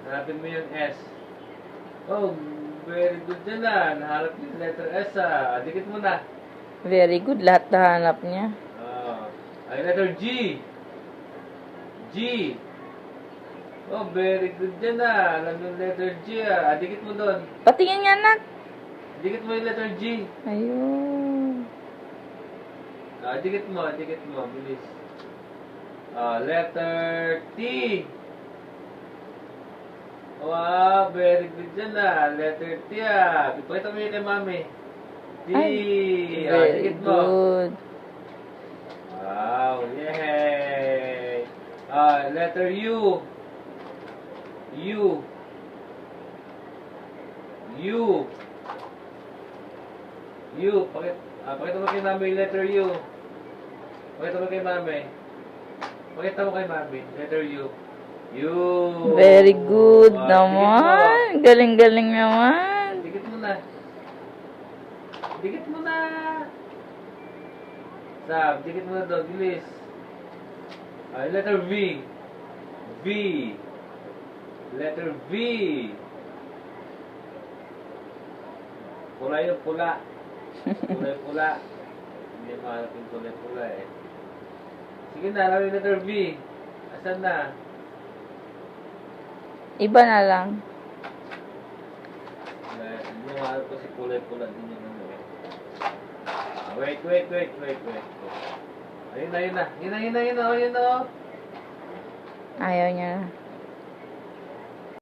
Hanapin mo yung S. Oh, very good dyan na. Nahanap yung letter S ah. Dikit mo na. Very good. Lahat nahanap niya. Ay, letter G. G. Oh, very good dyan na. Alam yung letter G ah. Dikit mo doon. Patingin nga, anak. Dikit mo yung letter G. Ayun. Dikit mo. Bilis. Letter T. Wow, very good dyan na. Letter T ah. Ipakita mo yun kay mami. T. Very Dikit mo. good. Wow, yay! Letter U. U. Pakita mo kay mami yung letter U. Pakita mo kay mami. Letter U. U. Very good Dikit mo. naman. Galing-galing naman. Dikit mo na. Sab, dikit mo na doon. Bilis. Letter V. Letter V. Pula yung pula. Pula. Hindi mahanap yung pula eh. Sige na, alam yung letter V. Asan na? Iba na lang. Hindi mahanap ko si pula din yung ano eh. Wait. Ayun na. Ayun na. Ayaw niya.